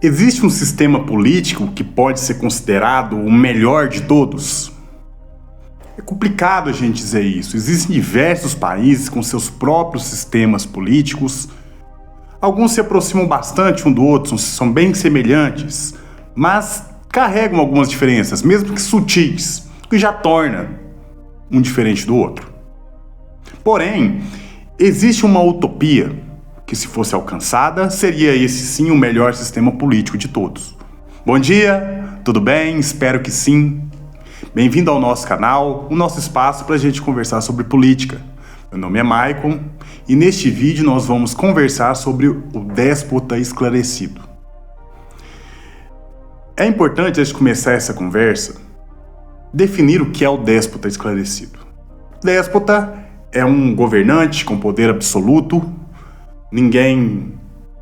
Existe um sistema político que pode ser considerado o melhor de todos? É complicado a gente dizer isso. Existem diversos países com seus próprios sistemas políticos. Alguns se aproximam bastante um do outro, são bem semelhantes, mas carregam algumas diferenças, mesmo que sutis, o que já torna um diferente do outro. Porém, existe uma utopia que, se fosse alcançada, seria esse sim o melhor sistema político de todos. Bom dia, tudo bem? Espero que sim. Bem-vindo ao nosso canal, o nosso espaço para a gente conversar sobre política. Meu nome é Maicon e neste vídeo nós vamos conversar sobre o déspota esclarecido. É importante, antes de começar essa conversa, definir o que é o déspota esclarecido. Déspota é um governante com poder absoluto. Ninguém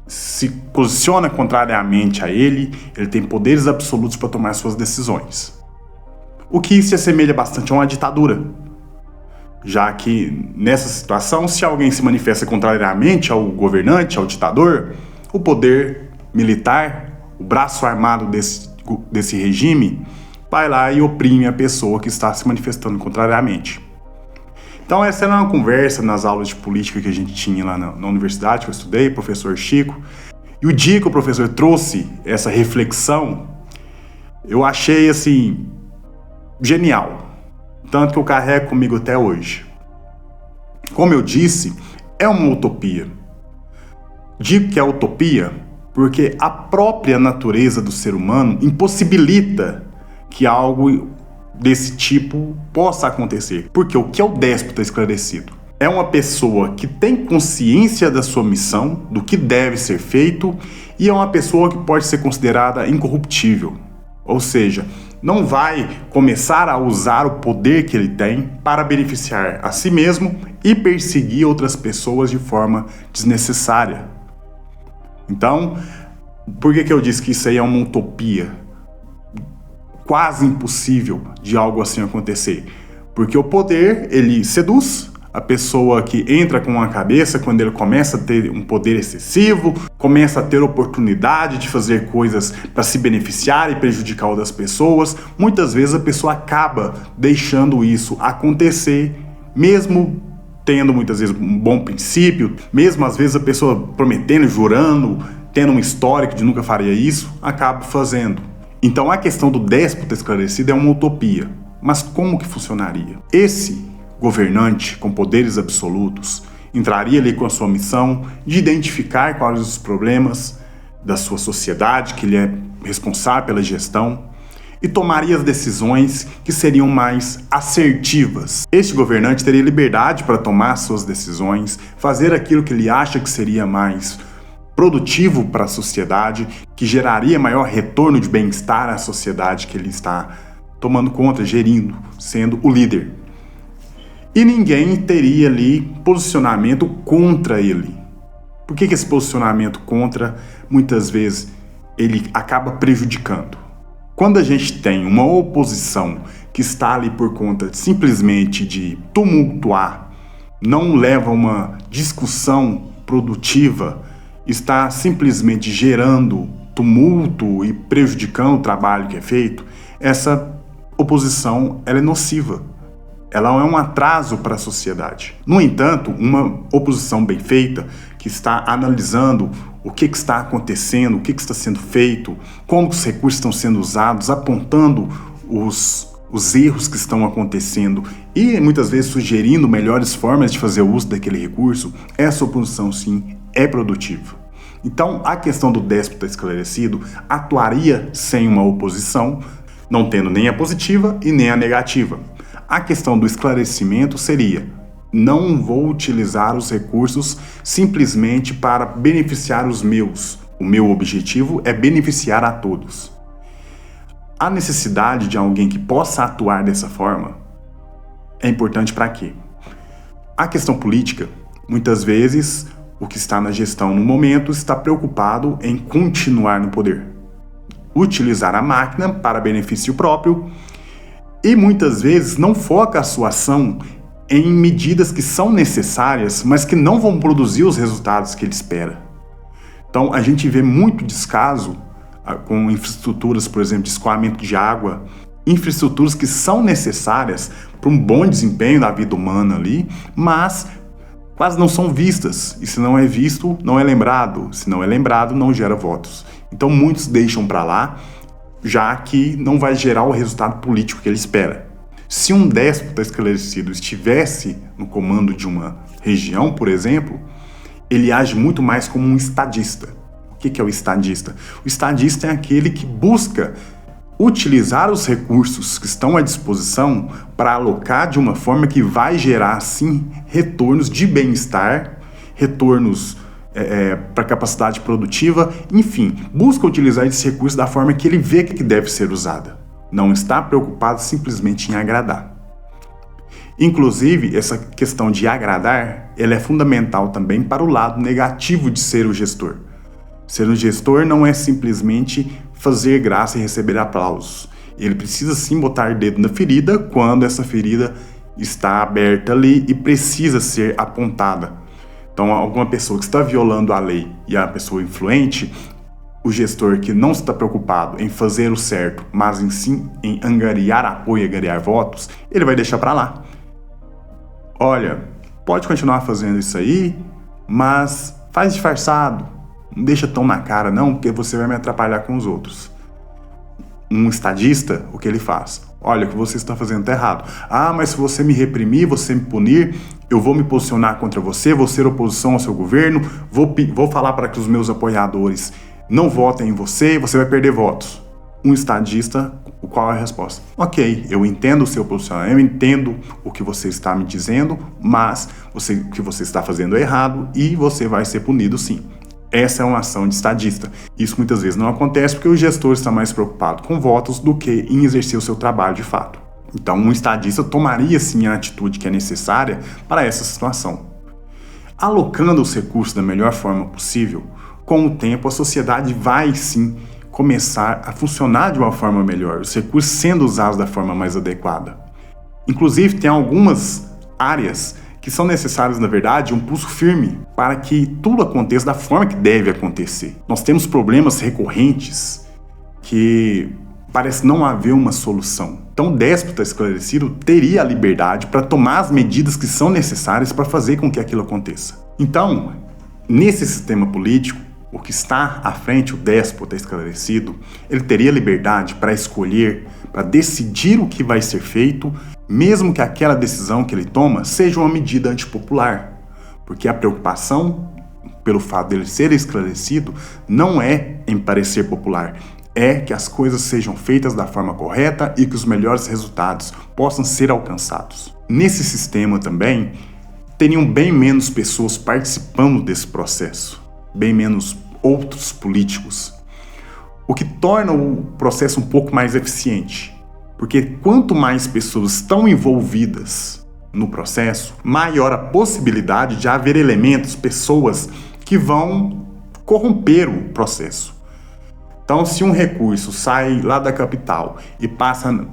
se posiciona contrariamente a ele, ele tem poderes absolutos para tomar suas decisões. O que se assemelha bastante a uma ditadura, já que nessa situação, se alguém se manifesta contrariamente ao governante, ao ditador, o poder militar, o braço armado desse regime, vai lá e oprime a pessoa que está se manifestando contrariamente. Então essa era uma conversa nas aulas de política que a gente tinha lá na universidade, que eu estudei, professor Chico. E o dia que o professor trouxe essa reflexão, eu achei assim, genial. Tanto que eu carrego comigo até hoje. Como eu disse, é uma utopia. Digo que é utopia porque a própria natureza do ser humano impossibilita que algo desse tipo possa acontecer. Porque o que é o déspota esclarecido? É uma pessoa que tem consciência da sua missão, do que deve ser feito, e é uma pessoa que pode ser considerada incorruptível. Ou seja, não vai começar a usar o poder que ele tem para beneficiar a si mesmo e perseguir outras pessoas de forma desnecessária. Então, por que eu disse que isso aí é uma utopia? Quase impossível de algo assim acontecer. Porque o poder, ele seduz a pessoa que entra com a cabeça quando ele começa a ter um poder excessivo, começa a ter oportunidade de fazer coisas para se beneficiar e prejudicar outras pessoas. Muitas vezes a pessoa acaba deixando isso acontecer, mesmo tendo muitas vezes um bom princípio, mesmo às vezes a pessoa prometendo, jurando, tendo um histórico de nunca faria isso, acaba fazendo. Então a questão do déspota esclarecido é uma utopia. Mas como que funcionaria? Esse governante com poderes absolutos entraria ali com a sua missão de identificar quais os problemas da sua sociedade, que ele é responsável pela gestão, e tomaria as decisões que seriam mais assertivas. Este governante teria liberdade para tomar suas decisões, fazer aquilo que ele acha que seria mais produtivo para a sociedade, que geraria maior retorno de bem-estar à sociedade que ele está tomando conta, gerindo, sendo o líder. E ninguém teria ali posicionamento contra ele. Por que esse posicionamento contra, muitas vezes, ele acaba prejudicando? Quando a gente tem uma oposição que está ali por conta simplesmente de tumultuar, não leva a uma discussão produtiva, está simplesmente gerando tumulto e prejudicando o trabalho que é feito, essa oposição ela é nociva. Ela é um atraso para a sociedade. No entanto, uma oposição bem feita, que está analisando o que está acontecendo, o que está sendo feito, como os recursos estão sendo usados, apontando os erros que estão acontecendo e muitas vezes sugerindo melhores formas de fazer uso daquele recurso, essa oposição sim é produtiva. Então a questão do déspota esclarecido atuaria sem uma oposição, não tendo nem a positiva e nem a negativa. A questão do esclarecimento seria: não vou utilizar os recursos simplesmente para beneficiar os meus. O meu objetivo é beneficiar a todos. A necessidade de alguém que possa atuar dessa forma é importante para quê? A questão política, muitas vezes, o que está na gestão no momento está preocupado em continuar no poder, utilizar a máquina para benefício próprio e muitas vezes não foca a sua ação em medidas que são necessárias, mas que não vão produzir os resultados que ele espera. Então a gente vê muito descaso com infraestruturas, por exemplo, de escoamento de água, infraestruturas que são necessárias para um bom desempenho da vida humana ali, mas quase não são vistas. E se não é visto, não é lembrado. Se não é lembrado, não gera votos. Então muitos deixam para lá, já que não vai gerar o resultado político que ele espera. Se um déspota esclarecido estivesse no comando de uma região, por exemplo, ele age muito mais como um estadista. O que é o estadista? O estadista é aquele que busca utilizar os recursos que estão à disposição para alocar de uma forma que vai gerar, sim, retornos de bem-estar, retornos para a capacidade produtiva, enfim, busca utilizar esse recurso da forma que ele vê que deve ser usada. Não está preocupado simplesmente em agradar. Inclusive, essa questão de agradar, ela é fundamental também para o lado negativo de ser o gestor. Ser um gestor não é simplesmente fazer graça e receber aplausos. Ele precisa sim botar o dedo na ferida quando essa ferida está aberta ali e precisa ser apontada. Então, alguma pessoa que está violando a lei e a pessoa influente, o gestor que não está preocupado em fazer o certo, mas em angariar apoio e angariar votos, ele vai deixar para lá. Olha, pode continuar fazendo isso aí, mas faz disfarçado. Não deixa tão na cara não, porque você vai me atrapalhar com os outros. Um estadista, o que ele faz? Olha, o que você está fazendo está errado. Ah, mas se você me reprimir, você me punir, eu vou me posicionar contra você, vou ser oposição ao seu governo, vou falar para que os meus apoiadores não votem em você, você vai perder votos. Um estadista, qual é a resposta? Ok, eu entendo o seu posicionamento, eu entendo o que você está me dizendo, mas o que você está fazendo é errado e você vai ser punido sim. Essa é uma ação de estadista. Isso muitas vezes não acontece porque o gestor está mais preocupado com votos do que em exercer o seu trabalho de fato. Então, um estadista tomaria sim a atitude que é necessária para essa situação. Alocando os recursos da melhor forma possível, com o tempo a sociedade vai sim começar a funcionar de uma forma melhor, os recursos sendo usados da forma mais adequada. Inclusive, tem algumas áreas que são necessários, na verdade, um pulso firme para que tudo aconteça da forma que deve acontecer. Nós temos problemas recorrentes que parece não haver uma solução. Então, o déspota esclarecido teria a liberdade para tomar as medidas que são necessárias para fazer com que aquilo aconteça. Então, nesse sistema político, o que está à frente, o déspota esclarecido, ele teria liberdade para escolher, para decidir o que vai ser feito, mesmo que aquela decisão que ele toma seja uma medida antipopular. Porque a preocupação, pelo fato dele ser esclarecido, não é em parecer popular, é que as coisas sejam feitas da forma correta e que os melhores resultados possam ser alcançados. Nesse sistema também, teriam bem menos pessoas participando desse processo, bem menos outros políticos, o que torna o processo um pouco mais eficiente, porque quanto mais pessoas estão envolvidas no processo, maior a possibilidade de haver elementos, pessoas que vão corromper o processo. Então, se um recurso sai lá da capital e passa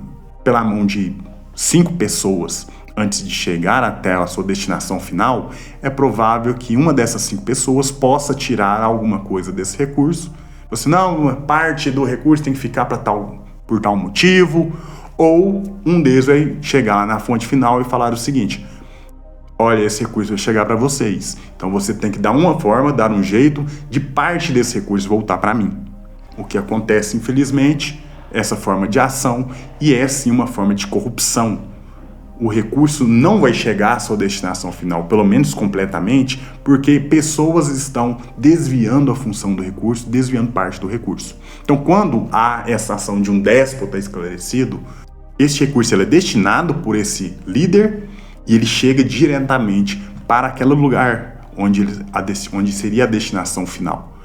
pela mão de 5 pessoas antes de chegar até a sua destinação final, é provável que uma dessas 5 pessoas possa tirar alguma coisa desse recurso. Você, não, uma parte do recurso tem que ficar por tal motivo, ou um deles vai chegar lá na fonte final e falar o seguinte: olha, esse recurso vai chegar para vocês, então você tem que dar uma forma, dar um jeito de parte desse recurso voltar para mim. O que acontece, infelizmente, essa forma de ação, e é sim uma forma de corrupção. O recurso não vai chegar à sua destinação final, pelo menos completamente, porque pessoas estão desviando a função do recurso, desviando parte do recurso. Então, quando há essa ação de um déspota esclarecido, este recurso ele é destinado por esse líder e ele chega diretamente para aquele lugar onde seria a destinação final.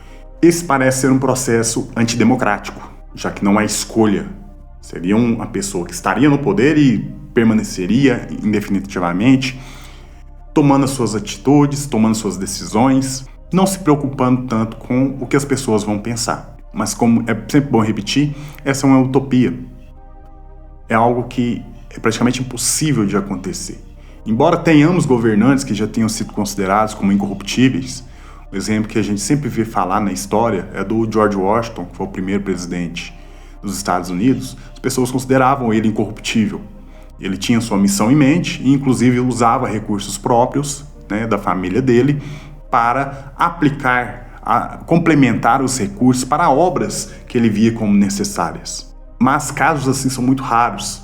Esse parece ser um processo antidemocrático, já que não há escolha. Seria uma pessoa que estaria no poder e permaneceria indefinitivamente, tomando as suas atitudes, tomando suas decisões, não se preocupando tanto com o que as pessoas vão pensar. Mas, como é sempre bom repetir, essa é uma utopia. É algo que é praticamente impossível de acontecer. Embora tenhamos governantes que já tenham sido considerados como incorruptíveis, O exemplo que a gente sempre vê falar na história é do George Washington, que foi o primeiro presidente dos Estados Unidos. As pessoas consideravam ele incorruptível. Ele tinha sua missão em mente e, inclusive, usava recursos próprios, né, da família dele para complementar os recursos para obras que ele via como necessárias. Mas casos assim são muito raros.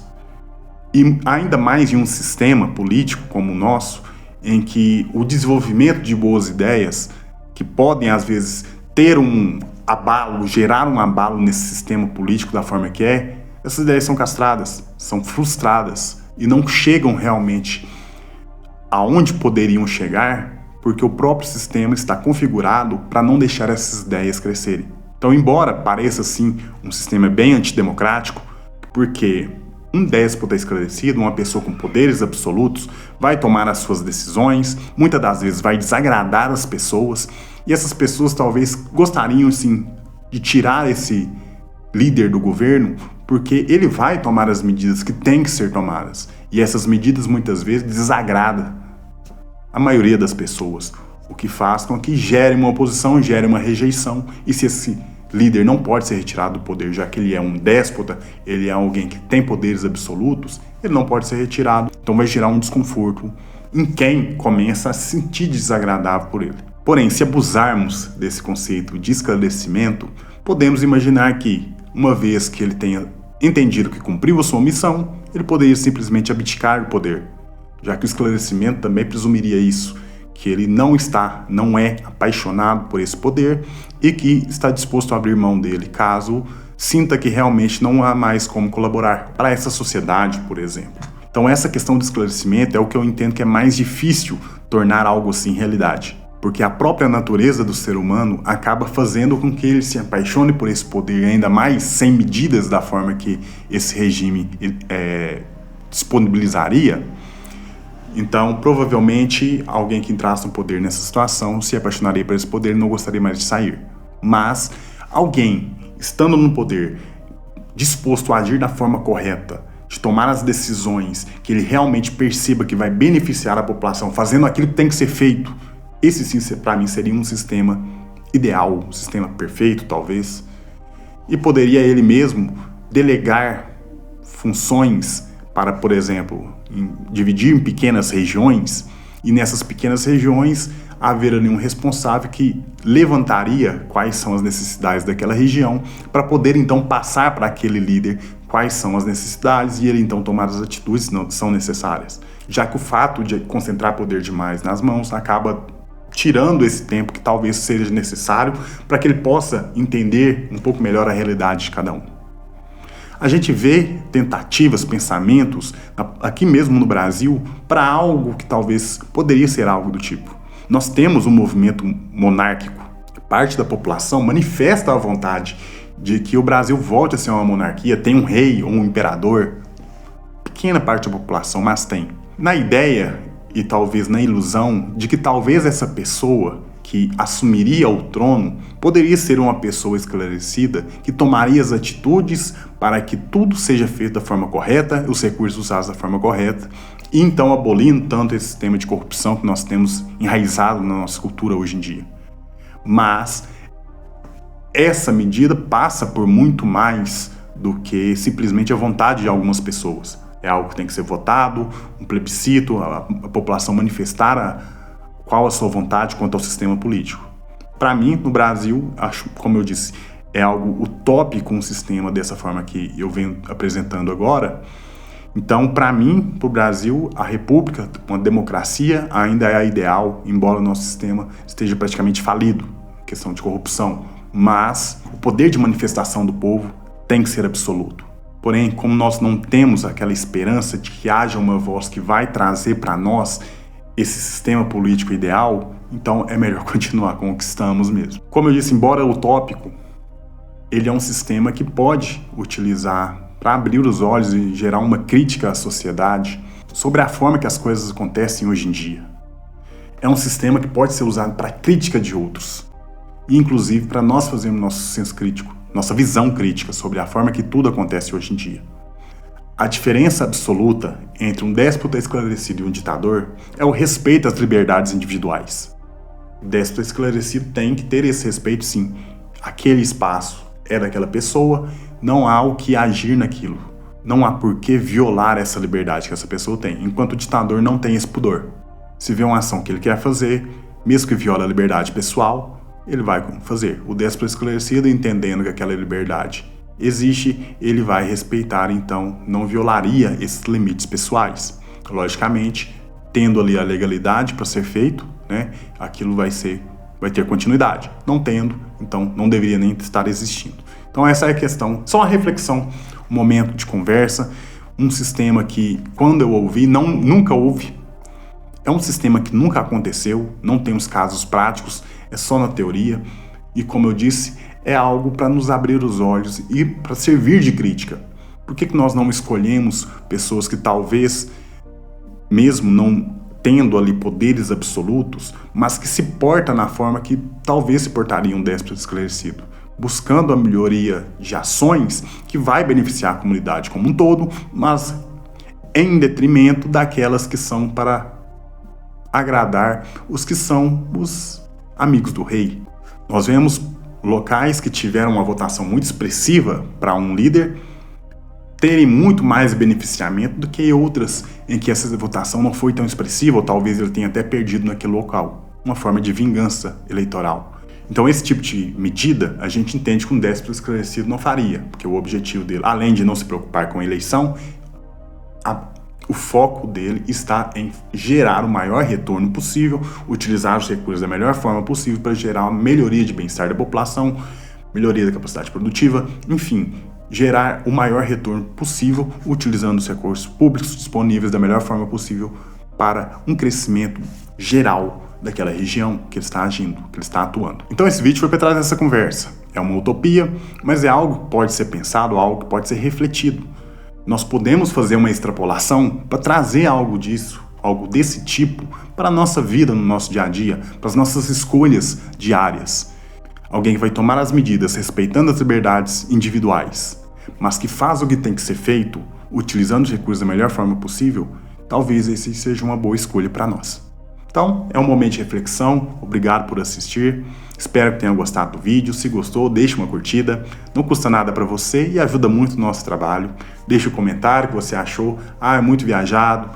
E ainda mais em um sistema político como o nosso, em que o desenvolvimento de boas ideias, que podem às vezes ter um abalo, gerar um abalo nesse sistema político da forma que é, essas ideias são castradas, são frustradas e não chegam realmente aonde poderiam chegar, porque o próprio sistema está configurado para não deixar essas ideias crescerem. Então, embora pareça sim um sistema bem antidemocrático, porque um déspota esclarecido, uma pessoa com poderes absolutos, vai tomar as suas decisões, muitas das vezes vai desagradar as pessoas, e essas pessoas talvez gostariam sim de tirar esse líder do governo, porque ele vai tomar as medidas que têm que ser tomadas, e essas medidas muitas vezes desagradam a maioria das pessoas, o que faz com que gere uma oposição, gere uma rejeição, e se esse líder não pode ser retirado do poder, já que ele é um déspota, ele é alguém que tem poderes absolutos, ele não pode ser retirado, então vai gerar um desconforto em quem começa a se sentir desagradável por ele. Porém, se abusarmos desse conceito de esclarecimento, podemos imaginar que, uma vez que ele tenha entendido que cumpriu a sua missão, ele poderia simplesmente abdicar do poder, já que o esclarecimento também presumiria isso, que ele não é apaixonado por esse poder e que está disposto a abrir mão dele, caso sinta que realmente não há mais como colaborar para essa sociedade, por exemplo. Então essa questão do esclarecimento é o que eu entendo que é mais difícil tornar algo assim realidade, porque a própria natureza do ser humano acaba fazendo com que ele se apaixone por esse poder, ainda mais sem medidas da forma que esse regime disponibilizaria. Então, provavelmente, alguém que entrasse no poder nessa situação se apaixonaria por esse poder e não gostaria mais de sair. Mas alguém, estando no poder, disposto a agir da forma correta, de tomar as decisões que ele realmente perceba que vai beneficiar a população, fazendo aquilo que tem que ser feito, esse sim, para mim, seria um sistema ideal, um sistema perfeito, talvez. E poderia ele mesmo delegar funções para, por exemplo, dividir em pequenas regiões, e nessas pequenas regiões haver ali um responsável que levantaria quais são as necessidades daquela região, para poder então passar para aquele líder quais são as necessidades e ele então tomar as atitudes que são necessárias. Já que o fato de concentrar poder demais nas mãos acaba tirando esse tempo que talvez seja necessário para que ele possa entender um pouco melhor a realidade de cada um. A gente vê tentativas, pensamentos, aqui mesmo no Brasil, para algo que talvez poderia ser algo do tipo. Nós temos um movimento monárquico. Parte da população manifesta a vontade de que o Brasil volte a ser uma monarquia, tem um rei ou um imperador. Pequena parte da população, mas tem. Na ideia e talvez na ilusão de que talvez essa pessoa que assumiria o trono poderia ser uma pessoa esclarecida que tomaria as atitudes para que tudo seja feito da forma correta, os recursos usados da forma correta, e então abolindo tanto esse sistema de corrupção que nós temos enraizado na nossa cultura hoje em dia. Mas essa medida passa por muito mais do que simplesmente a vontade de algumas pessoas. É algo que tem que ser votado, um plebiscito, a população manifestar qual a sua vontade quanto ao sistema político. Para mim, no Brasil, acho, como eu disse, é algo utópico um sistema dessa forma que eu venho apresentando agora. Então, para mim, para o Brasil, a república, uma democracia, ainda é a ideal, embora o nosso sistema esteja praticamente falido, questão de corrupção. Mas o poder de manifestação do povo tem que ser absoluto. Porém, como nós não temos aquela esperança de que haja uma voz que vai trazer para nós esse sistema político ideal, então é melhor continuar com o que estamos mesmo. Como eu disse, embora utópico, ele é um sistema que pode utilizar para abrir os olhos e gerar uma crítica à sociedade sobre a forma que as coisas acontecem hoje em dia. É um sistema que pode ser usado para crítica de outros, e inclusive para nós fazermos nosso senso crítico, nossa visão crítica sobre a forma que tudo acontece hoje em dia. A diferença absoluta entre um déspota esclarecido e um ditador é o respeito às liberdades individuais. O déspota esclarecido tem que ter esse respeito, sim. Aquele espaço é daquela pessoa, não há o que agir naquilo. Não há por que violar essa liberdade que essa pessoa tem, enquanto o ditador não tem esse pudor. Se vê uma ação que ele quer fazer, mesmo que viole a liberdade pessoal, ele vai fazer. O déspota esclarecido, entendendo que aquela liberdade existe, ele vai respeitar, então não violaria esses limites pessoais. Logicamente, tendo ali a legalidade para ser feito, né, aquilo vai ter continuidade. Não tendo, então não deveria nem estar existindo. Então essa é a questão, só uma reflexão, um momento de conversa, um sistema que, quando eu ouvi, nunca houve. É um sistema que nunca aconteceu, não temos casos práticos, é só na teoria. E como eu disse, é algo para nos abrir os olhos e para servir de crítica. Por que nós não escolhemos pessoas que talvez, mesmo não tendo ali poderes absolutos, mas que se portam na forma que talvez se portaria um déspota esclarecido, buscando a melhoria de ações que vai beneficiar a comunidade como um todo, mas em detrimento daquelas que são para agradar os que são os amigos do rei. Nós vemos locais que tiveram uma votação muito expressiva para um líder terem muito mais beneficiamento do que outras em que essa votação não foi tão expressiva, ou talvez ele tenha até perdido naquele local. Uma forma de vingança eleitoral. Então esse tipo de medida a gente entende que um déspota esclarecido não faria, porque o objetivo dele, além de não se preocupar com a eleição, o foco dele está em gerar o maior retorno possível, utilizar os recursos da melhor forma possível para gerar uma melhoria de bem-estar da população, melhoria da capacidade produtiva, enfim, gerar o maior retorno possível utilizando os recursos públicos disponíveis da melhor forma possível para um crescimento geral daquela região que ele está agindo, que ele está atuando. Então esse vídeo foi para trás dessa conversa. É uma utopia, mas é algo que pode ser pensado, algo que pode ser refletido. Nós podemos fazer uma extrapolação para trazer algo disso, algo desse tipo, para a nossa vida no nosso dia a dia, para as nossas escolhas diárias. Alguém que vai tomar as medidas respeitando as liberdades individuais, mas que faz o que tem que ser feito, utilizando os recursos da melhor forma possível, talvez esse seja uma boa escolha para nós. Então, é um momento de reflexão, obrigado por assistir, espero que tenham gostado do vídeo, se gostou, deixe uma curtida, não custa nada para você e ajuda muito o nosso trabalho, deixe um comentário que você achou, é muito viajado,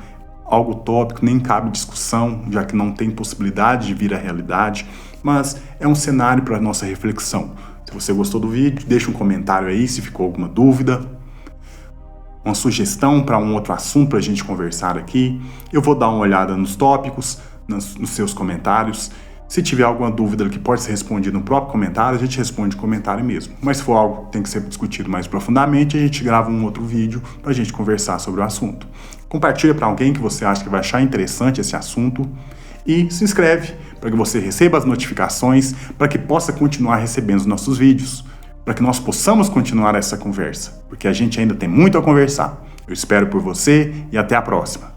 algo utópico, nem cabe discussão, já que não tem possibilidade de vir à realidade, mas é um cenário para a nossa reflexão. Se você gostou do vídeo, deixe um comentário aí se ficou alguma dúvida, uma sugestão para um outro assunto para a gente conversar aqui, eu vou dar uma olhada nos tópicos, nos seus comentários. Se tiver alguma dúvida que pode ser respondida no próprio comentário, a gente responde no comentário mesmo. Mas se for algo que tem que ser discutido mais profundamente, a gente grava um outro vídeo para a gente conversar sobre o assunto. Compartilha para alguém que você acha que vai achar interessante esse assunto e se inscreve para que você receba as notificações, para que possa continuar recebendo os nossos vídeos, para que nós possamos continuar essa conversa, porque a gente ainda tem muito a conversar. Eu espero por você e até a próxima.